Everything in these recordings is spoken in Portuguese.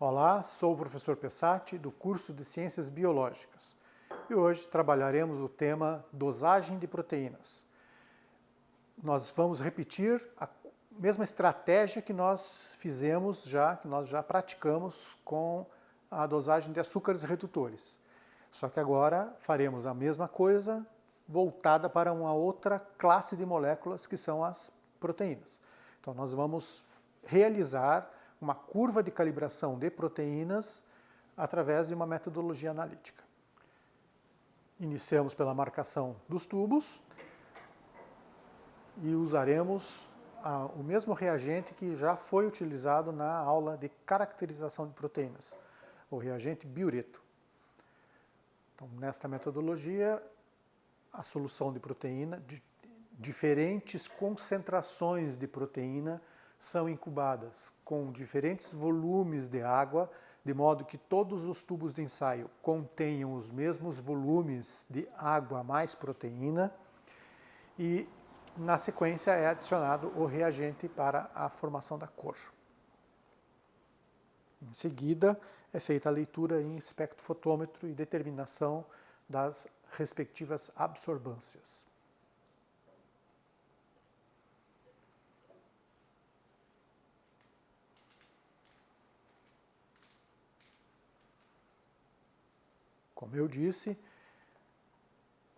Olá, sou o professor Pessati, do curso de Ciências Biológicas. E hoje trabalharemos o tema dosagem de proteínas. Nós vamos repetir a mesma estratégia que nós fizemos que nós já praticamos com a dosagem de açúcares redutores. Só que agora faremos a mesma coisa voltada para uma outra classe de moléculas que são as proteínas. Então nós vamos realizar uma curva de calibração de proteínas através de uma metodologia analítica. Iniciamos pela marcação dos tubos e usaremos o mesmo reagente que já foi utilizado na aula de caracterização de proteínas, o reagente biureto. Então, nesta metodologia, a solução de proteína, diferentes concentrações de proteína são incubadas com diferentes volumes de água, de modo que todos os tubos de ensaio contenham os mesmos volumes de água mais proteína e, na sequência, é adicionado o reagente para a formação da cor. Em seguida, é feita a leitura em espectrofotômetro e determinação das respectivas absorbâncias. Como eu disse,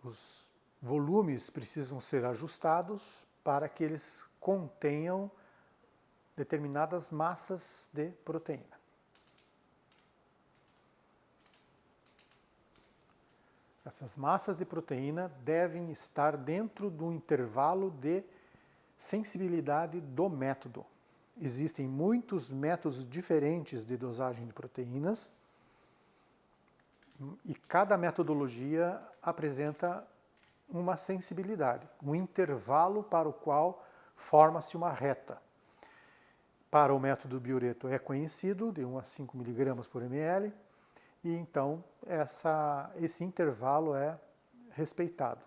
os volumes precisam ser ajustados para que eles contenham determinadas massas de proteína. Essas massas de proteína devem estar dentro do intervalo de sensibilidade do método. Existem muitos métodos diferentes de dosagem de proteínas e cada metodologia apresenta uma sensibilidade, um intervalo para o qual forma-se uma reta. Para o método biureto é conhecido, de 1 a 5 mg por ml, e então esse intervalo é respeitado,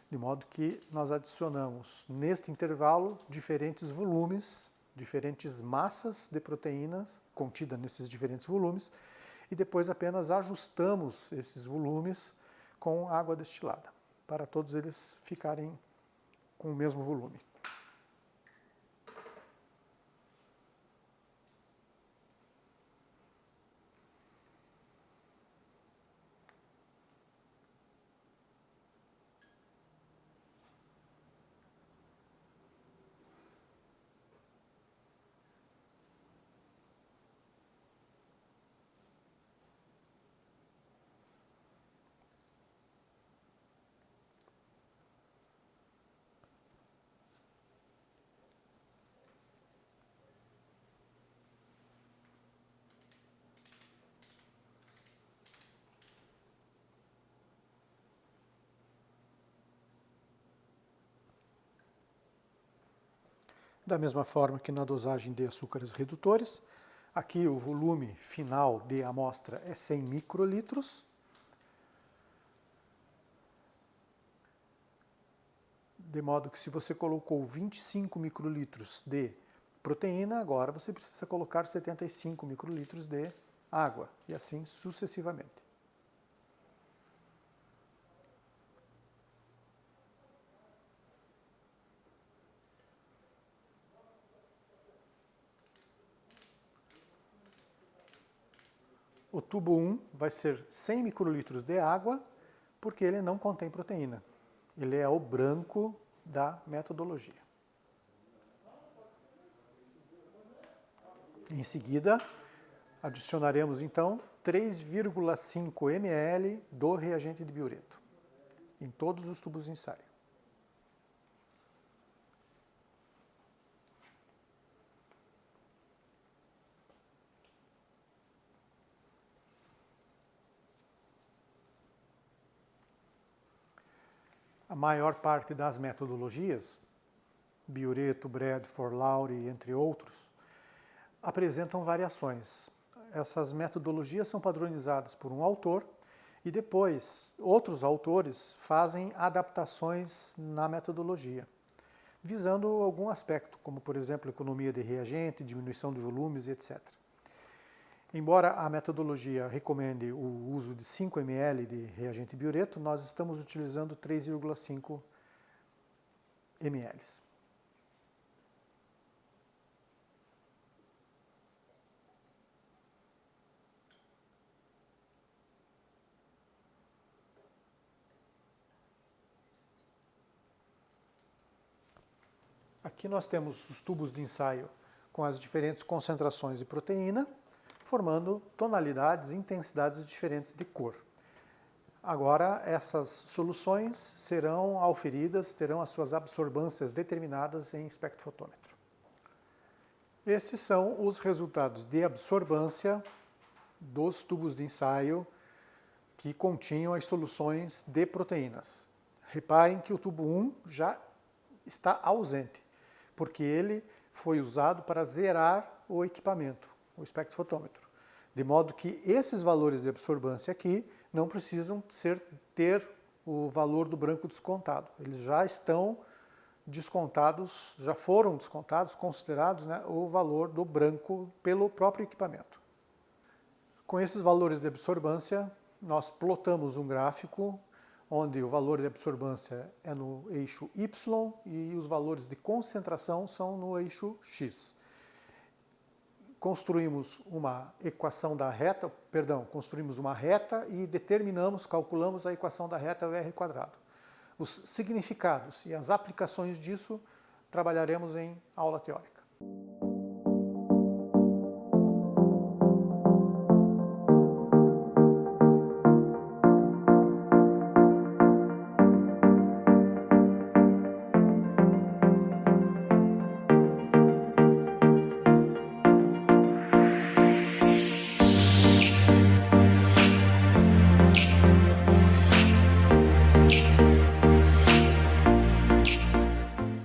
de modo que nós adicionamos neste intervalo diferentes volumes, diferentes massas de proteínas contidas nesses diferentes volumes, e depois apenas ajustamos esses volumes com água destilada, para todos eles ficarem com o mesmo volume. Da mesma forma que na dosagem de açúcares redutores, aqui o volume final de amostra é 100 microlitros. De modo que se você colocou 25 microlitros de proteína, agora você precisa colocar 75 microlitros de água, e assim sucessivamente. O tubo 1 vai ser 100 microlitros de água, porque ele não contém proteína. Ele é o branco da metodologia. Em seguida, adicionaremos então 3,5 ml do reagente de biureto em todos os tubos de ensaio. A maior parte das metodologias, Biureto, Bradford, Lowry, entre outros, apresentam variações. Essas metodologias são padronizadas por um autor e depois outros autores fazem adaptações na metodologia, visando algum aspecto, como por exemplo economia de reagente, diminuição de volumes, etc. Embora a metodologia recomende o uso de 5 ml de reagente biureto, nós estamos utilizando 3,5 ml. Aqui nós temos os tubos de ensaio com as diferentes concentrações de proteína, formando tonalidades e intensidades diferentes de cor. Agora, essas soluções serão auferidas, terão as suas absorbâncias determinadas em espectrofotômetro. Esses são os resultados de absorbância dos tubos de ensaio que continham as soluções de proteínas. Reparem que o tubo 1 já está ausente, porque ele foi usado para zerar o equipamento, o espectrofotômetro. De modo que esses valores de absorbância aqui não precisam ter o valor do branco descontado. Eles já estão descontados, já foram descontados, considerados, né, o valor do branco pelo próprio equipamento. Com esses valores de absorbância, nós plotamos um gráfico onde o valor de absorbância é no eixo Y e os valores de concentração são no eixo X. Construímos uma equação da reta, construímos uma reta e calculamos a equação da reta r². Os significados e as aplicações disso trabalharemos em aula teórica.